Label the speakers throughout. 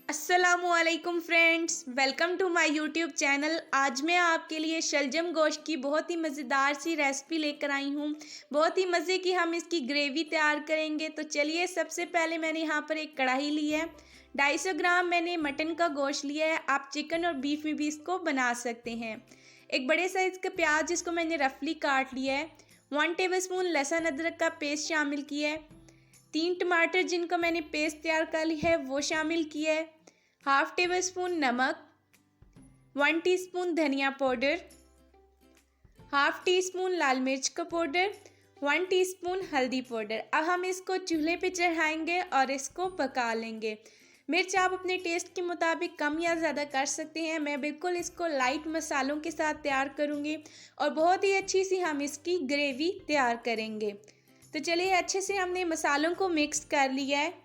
Speaker 1: अस्सलामुअलैकुम friends, welcome to my YouTube channel. आज मैं आपके लिए शलजम गोश्त की बहुत ही मज़ेदार सी रेसिपी लेकर आई हूँ। बहुत ही मज़े की हम इसकी ग्रेवी तैयार करेंगे। तो चलिए, सबसे पहले मैंने यहाँ पर एक कढ़ाई ली है। 250 ग्राम मैंने मटन का गोश्त लिया है। आप चिकन और बीफ में भी इसको बना सकते हैं। एक बड़े साइज़ का प्याज जिसको मैंने रफली काट लिया है। 1 टेबलस्पून लहसुन अदरक का पेस्ट शामिल किया है। 3 टमाटर जिनको मैंने पेस्ट तैयार कर ली है वो शामिल किया है। हाफ टेबल स्पून नमक, 1 टीस्पून धनिया पाउडर, हाफ टी स्पून लाल मिर्च का पाउडर, 1 टीस्पून हल्दी पाउडर। अब हम इसको चूल्हे पे चढ़ाएंगे और इसको पका लेंगे। मिर्च आप अपने टेस्ट के मुताबिक कम या ज़्यादा कर सकते हैं। मैं बिल्कुल इसको लाइट मसालों के साथ तैयार करूँगी और बहुत ही अच्छी सी हम इसकी ग्रेवी तैयार करेंगे। तो चलिए, अच्छे से हमने मसालों को मिक्स कर लिया है।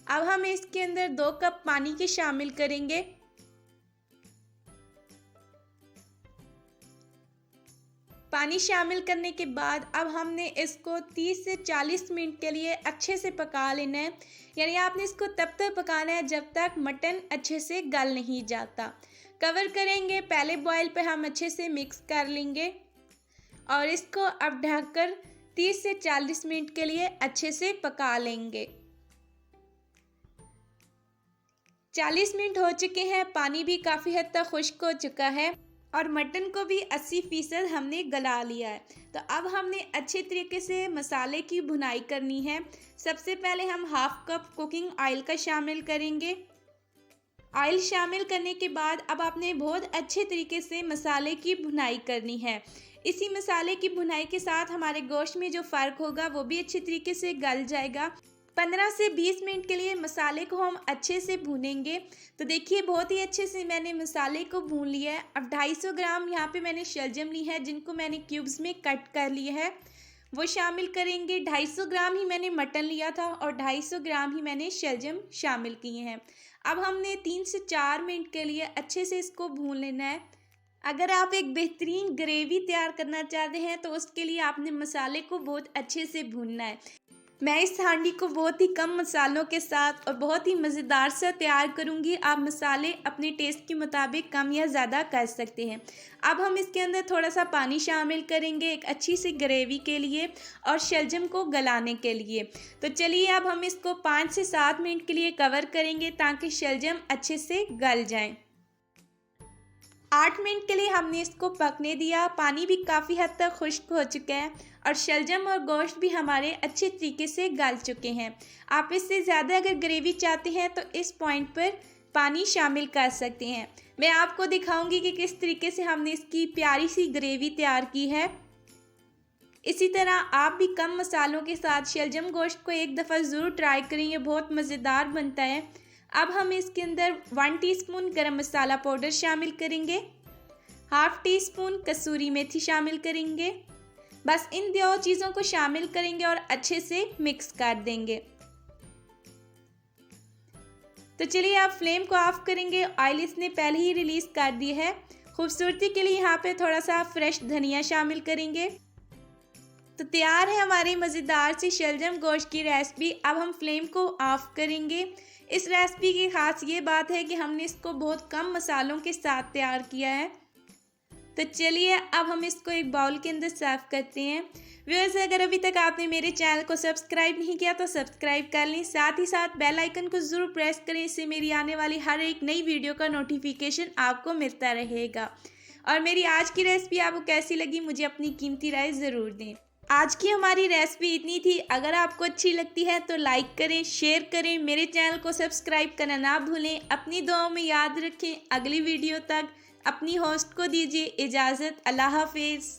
Speaker 1: अब हम इसके अंदर 2 कप पानी के शामिल करेंगे। पानी शामिल करने के बाद अब हमने इसको 30 से 40 मिनट के लिए अच्छे से पका लेना है। यानी आपने इसको तब तक पकाना है जब तक मटन अच्छे से गल नहीं जाता। कवर करेंगे, पहले बॉयल पे हम अच्छे से मिक्स कर लेंगे और इसको अब ढककर 30 से 40 मिनट के लिए अच्छे से पका लेंगे। 40 मिनट हो चुके हैं, पानी भी काफ़ी हद तक खुश्क हो चुका है और मटन को भी 80% हमने गला लिया है। तो अब हमने अच्छे तरीके से मसाले की भुनाई करनी है। सबसे पहले हम हाफ कप कुकिंग ऑयल का शामिल करेंगे। ऑयल शामिल करने के बाद अब आपने बहुत अच्छे तरीके से मसाले की भुनाई करनी है। इसी मसाले की भुनाई के साथ हमारे गोश्त में जो फ़र्क होगा वो भी अच्छे तरीके से गल जाएगा। 15 से 20 मिनट के लिए मसाले को हम अच्छे से भूनेंगे। तो देखिए, बहुत ही अच्छे से मैंने मसाले को भून लिया है। अब 250 ग्राम यहाँ पे मैंने शलजम ली है जिनको मैंने क्यूब्स में कट कर लिया है, वो शामिल करेंगे। 250 ग्राम ही मैंने मटन लिया था और 250 ग्राम ही मैंने शलजम शामिल किए हैं। अब हमने 3 से 4 मिनट के लिए अच्छे से इसको भून लेना है। अगर आप एक बेहतरीन ग्रेवी तैयार करना चाहते हैं तो उसके लिए आपने मसाले को बहुत अच्छे से भूनना है। मैं इस हांडी को बहुत ही कम मसालों के साथ और बहुत ही मज़ेदार सा तैयार करूंगी। आप मसाले अपने टेस्ट के मुताबिक कम या ज़्यादा कर सकते हैं। अब हम इसके अंदर थोड़ा सा पानी शामिल करेंगे एक अच्छी सी ग्रेवी के लिए और शलजम को गलाने के लिए। तो चलिए, अब हम इसको 5 से 7 मिनट के लिए कवर करेंगे ताकि शलजम अच्छे से गल जाएँ। 8 मिनट के लिए हमने इसको पकने दिया। पानी भी काफ़ी हद तक खुश्क हो चुका है और शलजम और गोश्त भी हमारे अच्छे तरीके से गल चुके हैं। आप इससे ज़्यादा अगर ग्रेवी चाहते हैं तो इस पॉइंट पर पानी शामिल कर सकते हैं। मैं आपको दिखाऊंगी कि किस तरीके से हमने इसकी प्यारी सी ग्रेवी तैयार की है। इसी तरह आप भी कम मसालों के साथ शलजम गोश्त को एक दफ़ा ज़रूर ट्राई करेंगे, बहुत मज़ेदार बनता है। अब हम इसके अंदर 1 टीस्पून गरम मसाला पाउडर शामिल करेंगे, हाफ टी स्पून कसूरी मेथी शामिल करेंगे। बस इन 2 चीज़ों को शामिल करेंगे और अच्छे से मिक्स कर देंगे। तो चलिए, आप फ्लेम को ऑफ करेंगे। ऑयल इसने पहले ही रिलीज़ कर दी है। खूबसूरती के लिए यहाँ पे थोड़ा सा फ्रेश धनिया शामिल करेंगे। तो तैयार है हमारी मज़ेदार सी शलजम गोश्त की रेसिपी। अब हम फ्लेम को ऑफ करेंगे। इस रेसिपी की ख़ास ये बात है कि हमने इसको बहुत कम मसालों के साथ तैयार किया है। तो चलिए, अब हम इसको एक बाउल के अंदर सर्व करते हैं। व्यूअर्स, अगर अभी तक आपने मेरे चैनल को सब्सक्राइब नहीं किया तो सब्सक्राइब कर लें। साथ ही साथ बेल आइकन को ज़रूर प्रेस करें, इससे मेरी आने वाली हर एक नई वीडियो का नोटिफिकेशन आपको मिलता रहेगा। और मेरी आज की रेसिपी आपको कैसी लगी मुझे अपनी कीमती राय ज़रूर दें। आज की हमारी रेसिपी इतनी थी। अगर आपको अच्छी लगती है तो लाइक करें, शेयर करें, मेरे चैनल को सब्सक्राइब करना ना भूलें। अपनी दुआओं में याद रखें। अगली वीडियो तक अपनी होस्ट को दीजिए इजाज़त। अल्लाह हाफिज़।